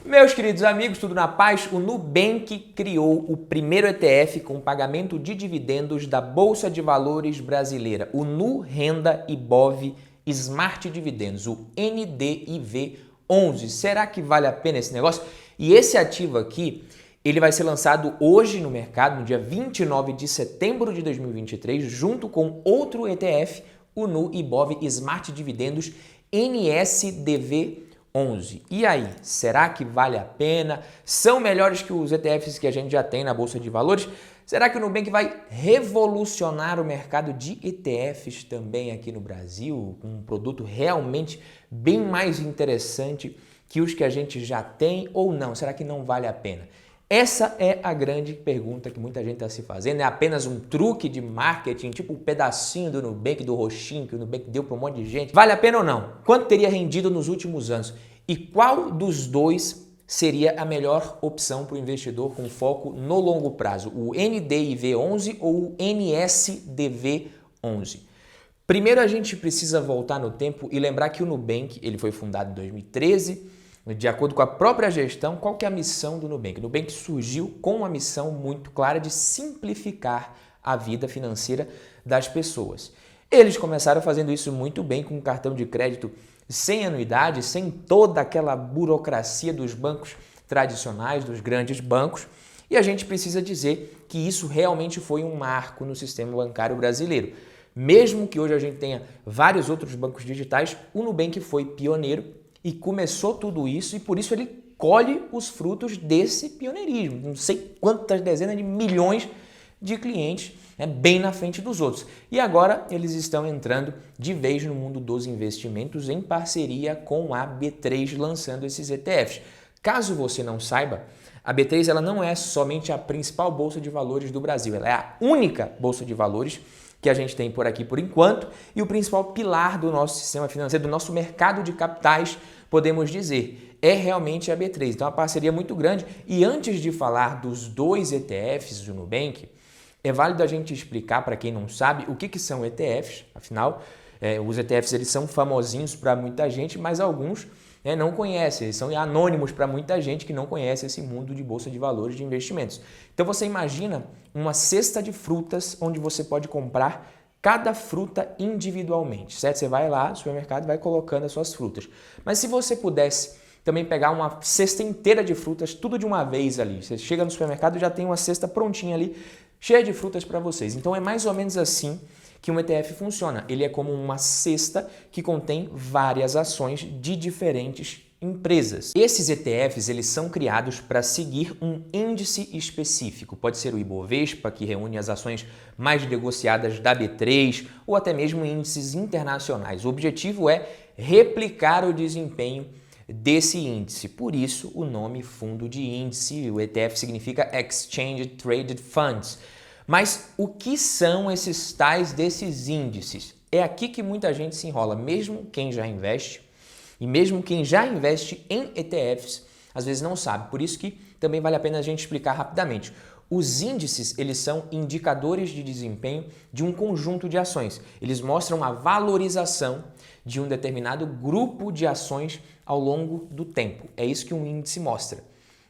Meus queridos amigos, tudo na paz? O Nubank criou o primeiro ETF com pagamento de dividendos da Bolsa de Valores brasileira, o Nu Renda Ibov Smart Dividendos, o NDIV11. Será que vale a pena esse negócio? E esse ativo aqui, ele vai ser lançado hoje no mercado, no dia 29 de setembro de 2023, junto com outro ETF, o Nu Ibov Smart Dividendos NSDV11. E aí, será que vale a pena? São melhores que os ETFs que a gente já tem na Bolsa de Valores? Será que o Nubank vai revolucionar o mercado de ETFs também aqui no Brasil? Um produto realmente bem mais interessante que os que a gente já tem ou não? Será que não vale a pena? Essa é a grande pergunta que muita gente está se fazendo. É apenas um truque de marketing, tipo um pedacinho do Nubank, do roxinho que o Nubank deu para um monte de gente? Vale a pena ou não? Quanto teria rendido nos últimos anos? E qual dos dois seria a melhor opção para o investidor com foco no longo prazo? O NDIV11 ou o NSDV11? Primeiro a gente precisa voltar no tempo e lembrar que o Nubank ele foi fundado em 2013. De acordo com a própria gestão, qual que é a missão do Nubank? O Nubank surgiu com uma missão muito clara de simplificar a vida financeira das pessoas. Eles começaram fazendo isso muito bem com um cartão de crédito sem anuidade, sem toda aquela burocracia dos bancos tradicionais, dos grandes bancos. E a gente precisa dizer que isso realmente foi um marco no sistema bancário brasileiro. Mesmo que hoje a gente tenha vários outros bancos digitais, o Nubank foi pioneiro e começou tudo isso e por isso ele colhe os frutos desse pioneirismo. Não sei quantas dezenas de milhões de clientes, bem na frente dos outros. E agora eles estão entrando de vez no mundo dos investimentos em parceria com a B3, lançando esses ETFs. Caso você não saiba, a B3 ela não é somente a principal bolsa de valores do Brasil, ela é a única bolsa de valores que a gente tem por aqui por enquanto e o principal pilar do nosso sistema financeiro, do nosso mercado de capitais, podemos dizer, é realmente a B3. Então, é uma parceria muito grande. E antes de falar dos dois ETFs do Nubank, é válido a gente explicar para quem não sabe o que são ETFs. Afinal, os ETFs eles são famosinhos para muita gente, mas alguns não conhecem. Eles são anônimos para muita gente que não conhece esse mundo de bolsa de valores de investimentos. Então, você imagina uma cesta de frutas onde você pode comprar cada fruta individualmente, certo? Você vai lá no supermercado e vai colocando as suas frutas. Mas se você pudesse também pegar uma cesta inteira de frutas, tudo de uma vez ali. Você chega no supermercado e já tem uma cesta prontinha ali, cheia de frutas para vocês. Então é mais ou menos assim que um ETF funciona. Ele é como uma cesta que contém várias ações de diferentes empresas. Esses ETFs eles são criados para seguir um índice específico. Pode ser o Ibovespa, que reúne as ações mais negociadas da B3, ou até mesmo índices internacionais. O objetivo é replicar o desempenho desse índice. Por isso, o nome fundo de índice, o ETF significa Exchange Traded Funds. Mas o que são esses tais desses índices? É aqui que muita gente se enrola, mesmo quem já investe. E mesmo quem já investe em ETFs, às vezes não sabe. Por isso que também vale a pena a gente explicar rapidamente. Os índices, eles são indicadores de desempenho de um conjunto de ações. Eles mostram a valorização de um determinado grupo de ações ao longo do tempo. É isso que um índice mostra.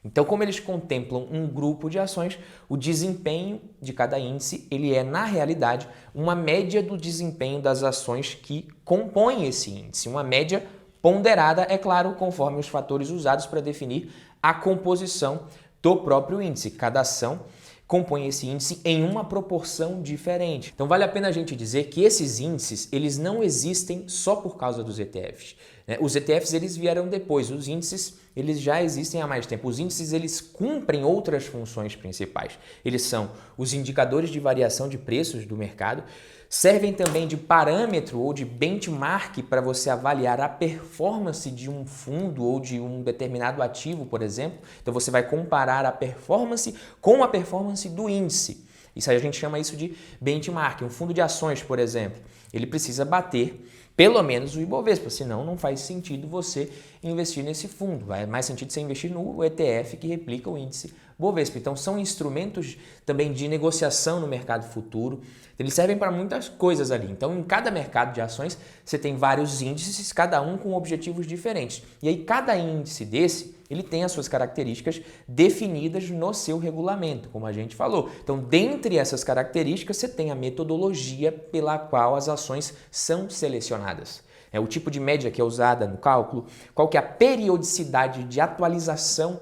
Então, como eles contemplam um grupo de ações, o desempenho de cada índice, ele é, na realidade, uma média do desempenho das ações que compõem esse índice. Uma média ponderada, é claro, conforme os fatores usados para definir a composição do próprio índice. Cada ação compõe esse índice em uma proporção diferente. Então vale a pena a gente dizer que esses índices eles não existem só por causa dos ETFs. Os ETFs eles vieram depois, os índices eles já existem há mais tempo. Os índices eles cumprem outras funções principais. Eles são os indicadores de variação de preços do mercado, servem também de parâmetro ou de benchmark para você avaliar a performance de um fundo ou de um determinado ativo, por exemplo. Então você vai comparar a performance com a performance do índice. Isso aí a gente chama isso de benchmark. Um fundo de ações, por exemplo, ele precisa bater pelo menos o Ibovespa, senão não faz sentido você investir nesse fundo. Faz mais sentido você investir no ETF que replica o índice Bovespa. Então são instrumentos também de negociação no mercado futuro. Eles servem para muitas coisas ali. Então em cada mercado de ações você tem vários índices, cada um com objetivos diferentes. E aí cada índice desse, ele tem as suas características definidas no seu regulamento, como a gente falou. Então dentre essas características você tem a metodologia pela qual as ações são selecionadas. É o tipo de média que é usada no cálculo, qual que é a periodicidade de atualização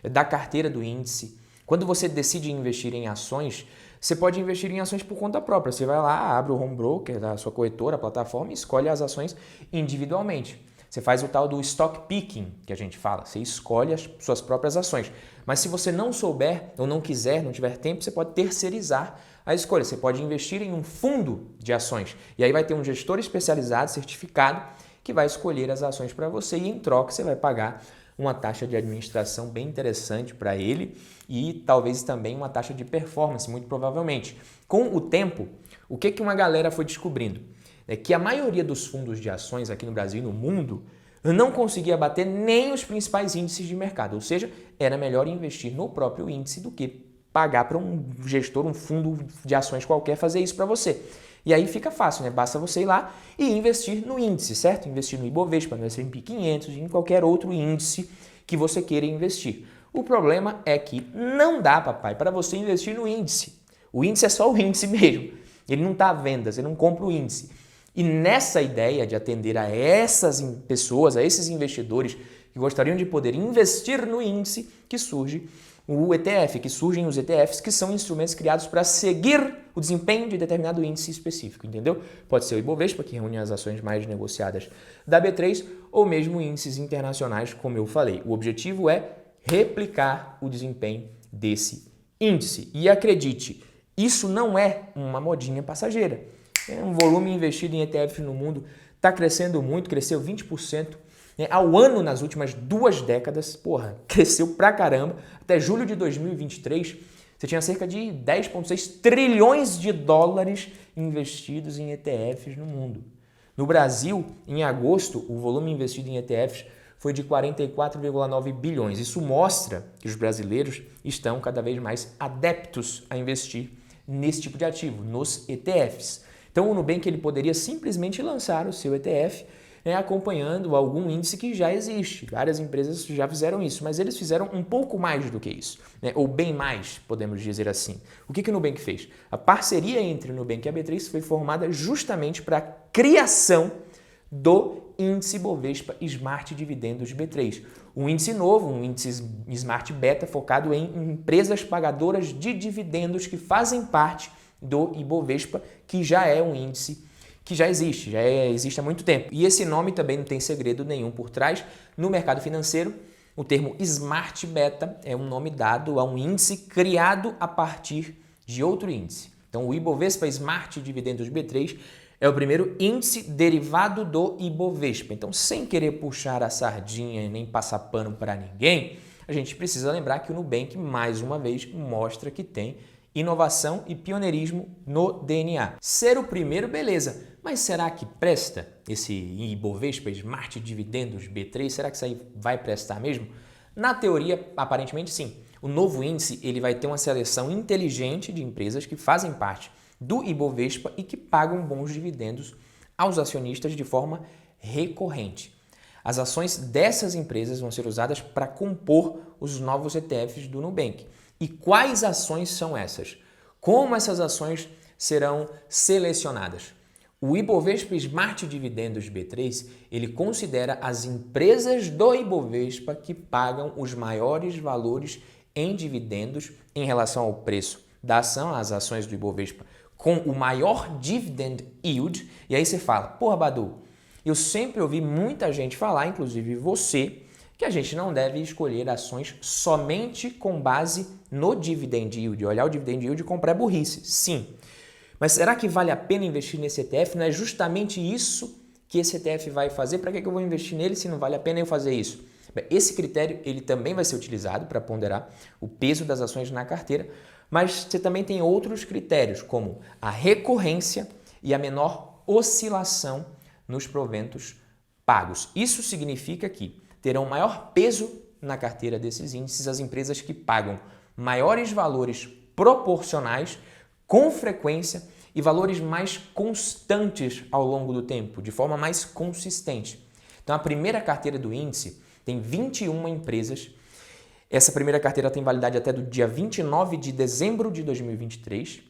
da carteira do índice. Quando você decide investir em ações, você pode investir em ações por conta própria. Você vai lá, abre o home broker da sua corretora, a plataforma e escolhe as ações individualmente. Você faz o tal do stock picking, que a gente fala. Você escolhe as suas próprias ações. Mas se você não souber ou não quiser, não tiver tempo, você pode terceirizar a escolha. Você pode investir em um fundo de ações. E aí vai ter um gestor especializado, certificado, que vai escolher as ações para você e em troca você vai pagar uma taxa de administração bem interessante para ele e talvez também uma taxa de performance, muito provavelmente. Com o tempo, o que uma galera foi descobrindo? É que a maioria dos fundos de ações aqui no Brasil e no mundo não conseguia bater nem os principais índices de mercado, ou seja, era melhor investir no próprio índice do que pagar para um gestor, um fundo de ações qualquer fazer isso para você. E aí fica fácil, né? Basta você ir lá e investir no índice, certo? Investir no Ibovespa, no S&P 500 e em qualquer outro índice que você queira investir. O problema é que não dá, papai, para você investir no índice. O índice é só o índice mesmo. Ele não está à venda, você não compra o índice. E nessa ideia de atender a essas pessoas, a esses investidores que gostariam de poder investir no índice, que surge o ETF, que surgem os ETFs, que são instrumentos criados para seguir o desempenho de determinado índice específico, entendeu? Pode ser o Ibovespa, que reúne as ações mais negociadas da B3, ou mesmo índices internacionais, como eu falei. O objetivo é replicar o desempenho desse índice. E acredite, isso não é uma modinha passageira. É um volume investido em ETF no mundo está crescendo muito, cresceu 20%. Ao ano nas últimas 2 décadas, cresceu pra caramba. Até julho de 2023, você tinha cerca de 10,6 trilhões de dólares investidos em ETFs no mundo. No Brasil, em agosto, o volume investido em ETFs foi de 44,9 bilhões. Isso mostra que os brasileiros estão cada vez mais adeptos a investir nesse tipo de ativo, nos ETFs. Então o Nubank ele poderia simplesmente lançar o seu ETF acompanhando algum índice que já existe. Várias empresas já fizeram isso, mas eles fizeram um pouco mais do que isso, ou bem mais, podemos dizer assim. O que o Nubank fez? A parceria entre o Nubank e a B3 foi formada justamente para a criação do índice Bovespa Smart Dividendos B3. Um índice novo, um índice Smart Beta focado em empresas pagadoras de dividendos que fazem parte do Ibovespa, que já é um índice que já existe há muito tempo. E esse nome também não tem segredo nenhum por trás. No mercado financeiro, o termo Smart Beta é um nome dado a um índice criado a partir de outro índice. Então, o Ibovespa Smart Dividendos B3 é o primeiro índice derivado do Ibovespa. Então, sem querer puxar a sardinha e nem passar pano para ninguém, a gente precisa lembrar que o Nubank, mais uma vez, mostra que tem inovação e pioneirismo no DNA. Ser o primeiro, beleza, mas será que presta esse Ibovespa Smart Dividendos B3? Será que isso aí vai prestar mesmo? Na teoria, aparentemente sim. O novo índice ele vai ter uma seleção inteligente de empresas que fazem parte do Ibovespa e que pagam bons dividendos aos acionistas de forma recorrente. As ações dessas empresas vão ser usadas para compor os novos ETFs do Nubank. E quais ações são essas? Como essas ações serão selecionadas? O Ibovespa Smart Dividendos B3, ele considera as empresas do Ibovespa que pagam os maiores valores em dividendos em relação ao preço da ação, as ações do Ibovespa, com o maior dividend yield. E aí você fala, Badu, eu sempre ouvi muita gente falar, inclusive você, que a gente não deve escolher ações somente com base no dividend yield. Olhar o dividend yield e comprar é burrice, sim. Mas será que vale a pena investir nesse ETF? Não é justamente isso que esse ETF vai fazer? Para que eu vou investir nele se não vale a pena eu fazer isso? Esse critério ele também vai ser utilizado para ponderar o peso das ações na carteira, mas você também tem outros critérios, como a recorrência e a menor oscilação nos proventos pagos. Isso significa que terão maior peso na carteira desses índices as empresas que pagam maiores valores proporcionais, com frequência e valores mais constantes ao longo do tempo, de forma mais consistente. Então, a primeira carteira do índice tem 21 empresas. Essa primeira carteira tem validade até do dia 29 de dezembro de 2023,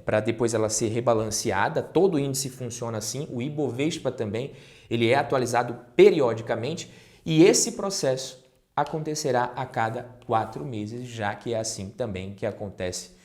para depois ela ser rebalanceada. Todo o índice funciona assim, o Ibovespa também, ele é atualizado periodicamente e esse processo acontecerá a cada 4 meses, já que é assim também que acontece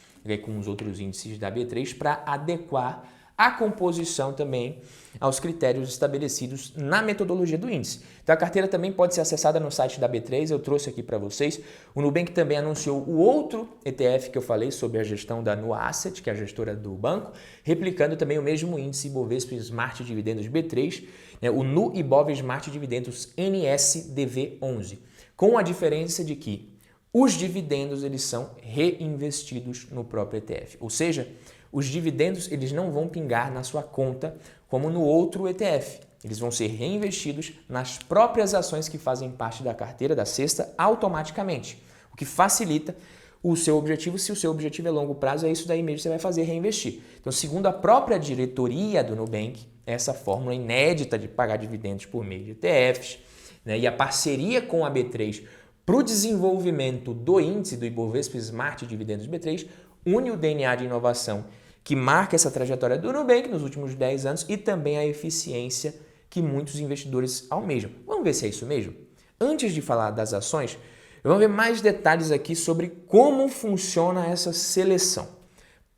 com os outros índices da B3, para adequar a composição também aos critérios estabelecidos na metodologia do índice. Então a carteira também pode ser acessada no site da B3, eu trouxe aqui para vocês. O Nubank também anunciou o outro ETF que eu falei sobre a gestão da NuAsset, que é a gestora do banco, replicando também o mesmo índice Ibovespa Smart Dividendos B3, o Nu Ibov Smart Dividendos NSDV11, com a diferença de que os dividendos eles são reinvestidos no próprio ETF, ou seja, os dividendos eles não vão pingar na sua conta como no outro ETF. Eles vão ser reinvestidos nas próprias ações que fazem parte da carteira da cesta automaticamente, o que facilita o seu objetivo. Se o seu objetivo é longo prazo, é isso daí mesmo que você vai fazer, reinvestir. Então, segundo a própria diretoria do Nubank, essa fórmula inédita de pagar dividendos por meio de ETFs, e a parceria com a B3 para o desenvolvimento do índice do Ibovespa Smart Dividendos B3 une o DNA de inovação que marca essa trajetória do Nubank nos últimos 10 anos e também a eficiência que muitos investidores almejam. Vamos ver se é isso mesmo? Antes de falar das ações, vamos ver mais detalhes aqui sobre como funciona essa seleção.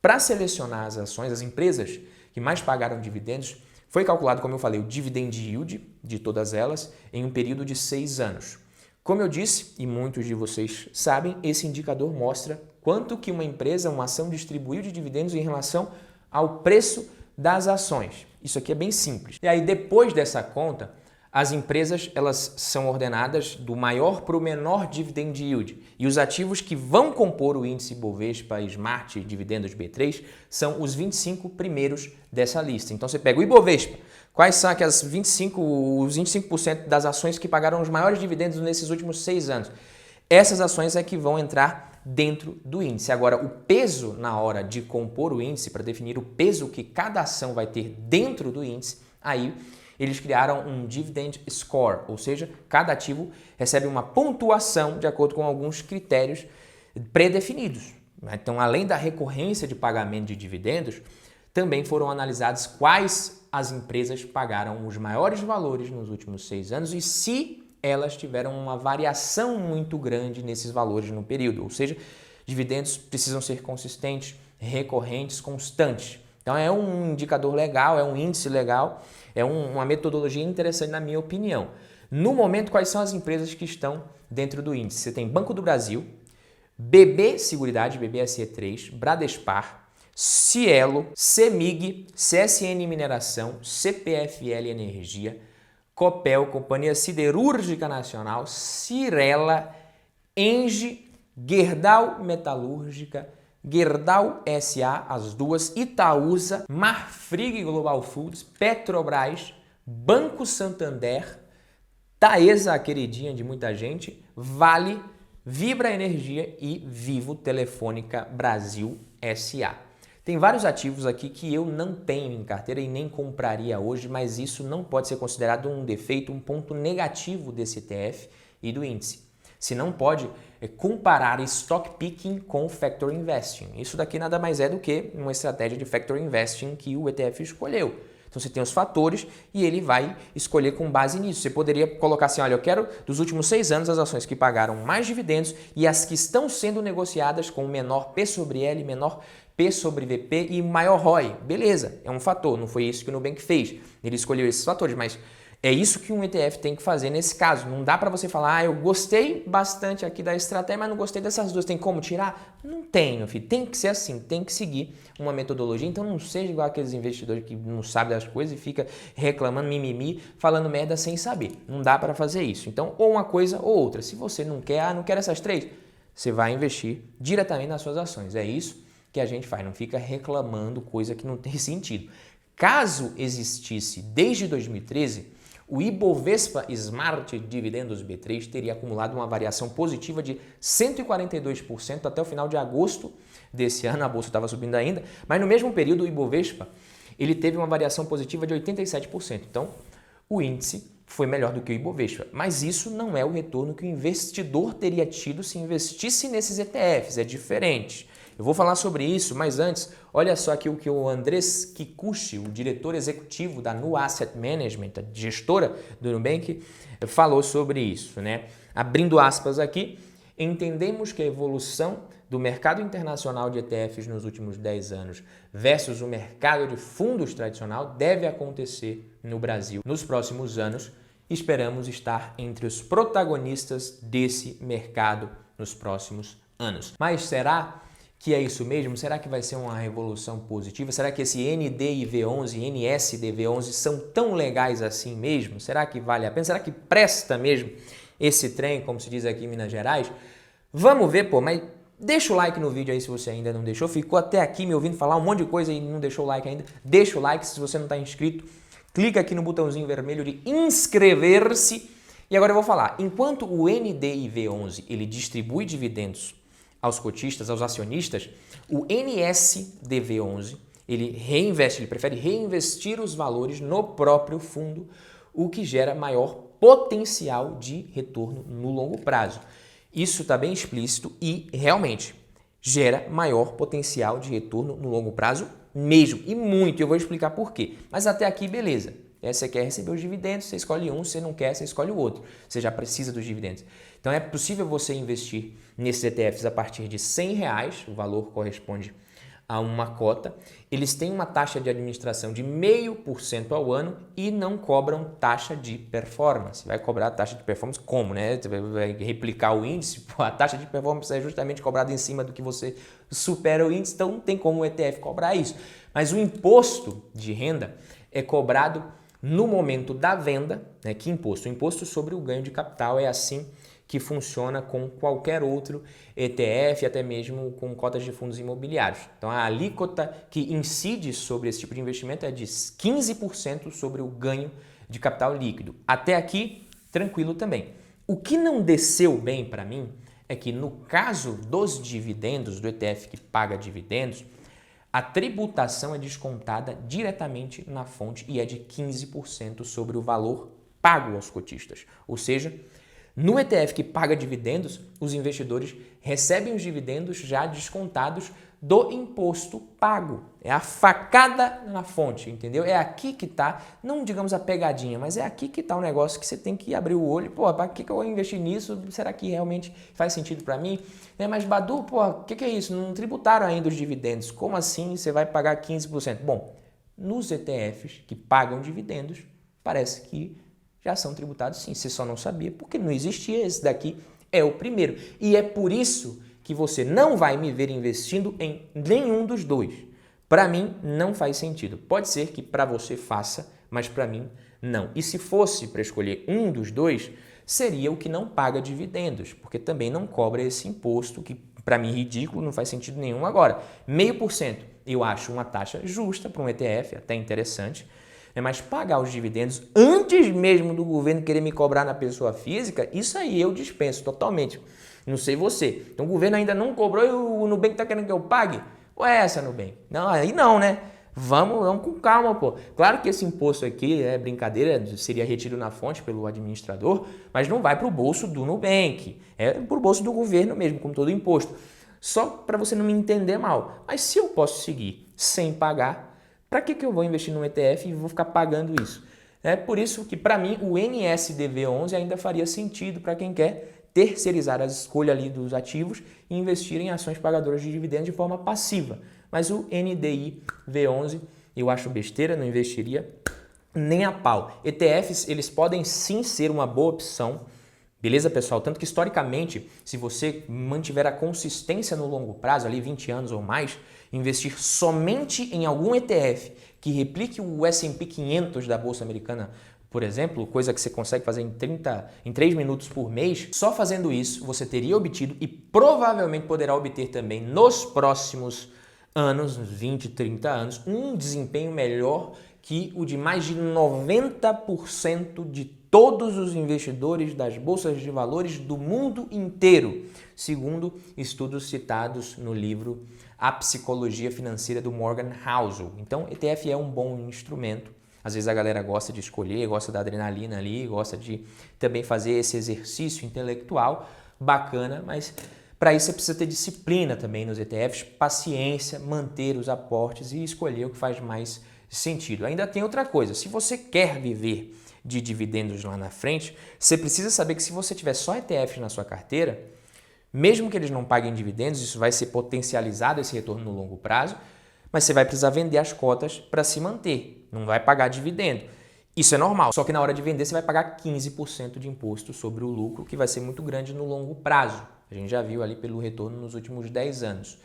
Para selecionar as ações, as empresas que mais pagaram dividendos, foi calculado, como eu falei, o dividend yield de todas elas em um período de 6 anos. Como eu disse, e muitos de vocês sabem, esse indicador mostra quanto que uma empresa, uma ação distribuiu de dividendos em relação ao preço das ações. Isso aqui é bem simples. E aí, depois dessa conta, as empresas elas são ordenadas do maior para o menor dividend yield. E os ativos que vão compor o índice Ibovespa Smart Dividendos B3 são os 25 primeiros dessa lista. Então, você pega o Ibovespa. Quais são os 25% das ações que pagaram os maiores dividendos nesses últimos 6 anos? Essas ações é que vão entrar dentro do índice. Agora, o peso na hora de compor o índice, para definir o peso que cada ação vai ter dentro do índice, aí eles criaram um Dividend Score, ou seja, cada ativo recebe uma pontuação de acordo com alguns critérios pré-definidos. Então, além da recorrência de pagamento de dividendos, também foram analisados quais as empresas pagaram os maiores valores nos últimos 6 anos e se elas tiveram uma variação muito grande nesses valores no período. Ou seja, dividendos precisam ser consistentes, recorrentes, constantes. Então é um indicador legal, é um índice legal, é uma metodologia interessante na minha opinião. No momento, quais são as empresas que estão dentro do índice? Você tem Banco do Brasil, BB Seguridade, BBSE3, Bradespar, Cielo, CEMIG, CSN Mineração, CPFL Energia, Copel, Companhia Siderúrgica Nacional, Cyrela, Engie, Gerdau Metalúrgica, Gerdau SA, as duas, Itaúsa, Marfrig Global Foods, Petrobras, Banco Santander, Taesa, a queridinha de muita gente, Vale, Vibra Energia e Vivo Telefônica Brasil SA. Tem vários ativos aqui que eu não tenho em carteira e nem compraria hoje, mas isso não pode ser considerado um defeito, um ponto negativo desse ETF e do índice. Se não pode comparar stock picking com factor investing. Isso daqui nada mais é do que uma estratégia de factor investing que o ETF escolheu. Então você tem os fatores e ele vai escolher com base nisso. Você poderia colocar assim, olha, eu quero dos últimos 6 anos as ações que pagaram mais dividendos e as que estão sendo negociadas com menor P sobre L, menor P sobre VP e maior ROI. Beleza, é um fator, não foi isso que o Nubank fez. Ele escolheu esses fatores, mas é isso que um ETF tem que fazer nesse caso. Não dá para você falar, eu gostei bastante aqui da estratégia, mas não gostei dessas duas. Tem como tirar? Não tem, meu filho. Tem que ser assim, tem que seguir uma metodologia. Então não seja igual aqueles investidores que não sabem das coisas e fica reclamando, mimimi, falando merda sem saber. Não dá para fazer isso. Então, ou uma coisa ou outra. Se você não quer, não quer essas 3, você vai investir diretamente nas suas ações. É isso que a gente faz. Não fica reclamando coisa que não tem sentido. Caso existisse desde 2013 o Ibovespa Smart Dividendos B3 teria acumulado uma variação positiva de 142% até o final de agosto desse ano. A bolsa estava subindo ainda, mas no mesmo período o Ibovespa ele teve uma variação positiva de 87%. Então, o índice foi melhor do que o Ibovespa, mas isso não é o retorno que o investidor teria tido se investisse nesses ETFs, é diferente. Eu vou falar sobre isso, mas antes, olha só aqui o que o Andrés Kikuchi, o diretor executivo da Nu Asset Management, a gestora do Nubank, falou sobre isso, né? Abrindo aspas aqui, entendemos que a evolução do mercado internacional de ETFs nos últimos 10 anos versus o mercado de fundos tradicional deve acontecer no Brasil nos próximos anos. Esperamos estar entre os protagonistas desse mercado nos próximos anos. Mas será que é isso mesmo? Será que vai ser uma revolução positiva? Será que esse NDIV11 e NSDV11 são tão legais assim mesmo? Será que vale a pena? Será que presta mesmo esse trem, como se diz aqui em Minas Gerais? Vamos ver, pô, mas deixa o like no vídeo aí se você ainda não deixou. Ficou até aqui me ouvindo falar um monte de coisa e não deixou o like ainda. Deixa o like se você não está inscrito. Clica aqui no botãozinho vermelho de inscrever-se. E agora eu vou falar. Enquanto o NDIV11 ele distribui dividendos aos cotistas, aos acionistas, o NSDV11 ele reinveste, ele prefere reinvestir os valores no próprio fundo, o que gera maior potencial de retorno no longo prazo. Isso está bem explícito e realmente gera maior potencial de retorno no longo prazo mesmo, e muito. Eu vou explicar por quê. Mas até aqui, beleza. Você quer receber os dividendos, você escolhe um, você não quer, você escolhe o outro. Você já precisa dos dividendos. Então é possível você investir nesses ETFs a partir de R$100, o valor corresponde a uma cota. Eles têm uma taxa de administração de 0,5% ao ano e não cobram taxa de performance. Vai cobrar taxa de performance como, né? Você vai replicar o índice? Pô, a taxa de performance é justamente cobrada em cima do que você supera o índice, então não tem como o ETF cobrar isso. Mas o imposto de renda é cobrado no momento da venda, né? Que imposto? O imposto sobre o ganho de capital é assim que funciona com qualquer outro ETF, até mesmo com cotas de fundos imobiliários. Então, a alíquota que incide sobre esse tipo de investimento é de 15% sobre o ganho de capital líquido. Até aqui, tranquilo também. O que não desceu bem para mim é que no caso dos dividendos, do ETF que paga dividendos, a tributação é descontada diretamente na fonte e é de 15% sobre o valor pago aos cotistas. Ou seja, no ETF que paga dividendos, os investidores recebem os dividendos já descontados do imposto pago. É a facada na fonte, entendeu? É aqui que tá, não digamos a pegadinha, mas é aqui que tá o negócio que você tem que abrir o olho. Pô, para que eu vou investir nisso? Será que realmente faz sentido para mim? Mas Badu, pô, o que é isso? Não tributaram ainda os dividendos. Como assim você vai pagar 15%? Bom, nos ETFs que pagam dividendos, parece que já são tributados sim, você só não sabia porque não existia. Esse daqui é o primeiro. E é por isso que você não vai me ver investindo em nenhum dos dois. Para mim, não faz sentido. Pode ser que para você faça, mas para mim, não. E se fosse para escolher um dos dois, seria o que não paga dividendos, porque também não cobra esse imposto, que para mim é ridículo, não faz sentido nenhum. Agora, 0,5% eu acho uma taxa justa para um ETF, até interessante. Mas pagar os dividendos antes mesmo do governo querer me cobrar na pessoa física, isso aí eu dispenso totalmente. Não sei você. Então o governo ainda não cobrou e o Nubank está querendo que eu pague? Ué, essa Nubank? Não, aí não, né? Vamos com calma, pô. Claro que esse imposto aqui é brincadeira, seria retido na fonte pelo administrador, mas não vai para o bolso do Nubank. É para o bolso do governo mesmo, como todo imposto. Só para você não me entender mal. Mas se eu posso seguir sem pagar, para que eu vou investir num ETF e vou ficar pagando isso? É por isso que, para mim, o NSDV11 ainda faria sentido para quem quer terceirizar a escolha ali dos ativos e investir em ações pagadoras de dividendos de forma passiva. Mas o NDI-V11 eu acho besteira, não investiria nem a pau. ETFs, eles podem sim ser uma boa opção, beleza, pessoal? Tanto que, historicamente, se você mantiver a consistência no longo prazo, ali 20 anos ou mais, investir somente em algum ETF que replique o S&P 500 da Bolsa Americana, por exemplo, coisa que você consegue fazer em 3 minutos por mês, só fazendo isso você teria obtido e provavelmente poderá obter também nos próximos anos, uns 20, 30 anos, um desempenho melhor que o de mais de 90% de todos os investidores das bolsas de valores do mundo inteiro, segundo estudos citados no livro A Psicologia Financeira do Morgan Housel. Então, ETF é um bom instrumento. Às vezes a galera gosta de escolher, gosta da adrenalina ali, gosta de também fazer esse exercício intelectual, bacana, mas para isso você precisa ter disciplina também nos ETFs, paciência, manter os aportes e escolher o que faz mais sentido. Ainda tem outra coisa, se você quer viver de dividendos lá na frente, você precisa saber que se você tiver só ETFs na sua carteira, mesmo que eles não paguem dividendos, isso vai ser potencializado esse retorno no longo prazo, mas você vai precisar vender as cotas para se manter, não vai pagar dividendo. Isso é normal, só que na hora de vender você vai pagar 15% de imposto sobre o lucro, que vai ser muito grande no longo prazo. A gente já viu ali pelo retorno nos últimos 10 anos.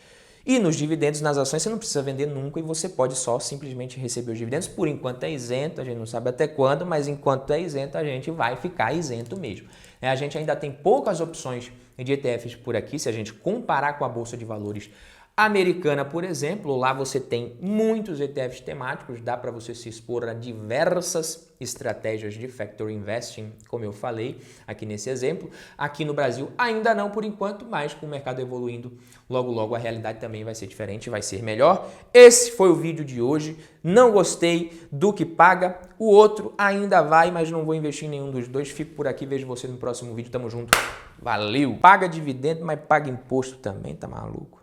E nos dividendos, nas ações, você não precisa vender nunca e você pode só simplesmente receber os dividendos. Por enquanto é isento, a gente não sabe até quando, mas enquanto é isento, a gente vai ficar isento mesmo. A gente ainda tem poucas opções de ETFs por aqui, se a gente comparar com a Bolsa de Valores americana, por exemplo. Lá você tem muitos ETFs temáticos, dá para você se expor a diversas estratégias de factor investing, como eu falei aqui nesse exemplo. Aqui no Brasil ainda não por enquanto, mas com o mercado evoluindo, logo logo a realidade também vai ser diferente, vai ser melhor. Esse foi o vídeo de hoje. Não gostei do que paga, o outro ainda vai, mas não vou investir em nenhum dos dois. Fico por aqui, vejo você no próximo vídeo. Tamo junto. Valeu! Paga dividendo, mas paga imposto também, tá maluco?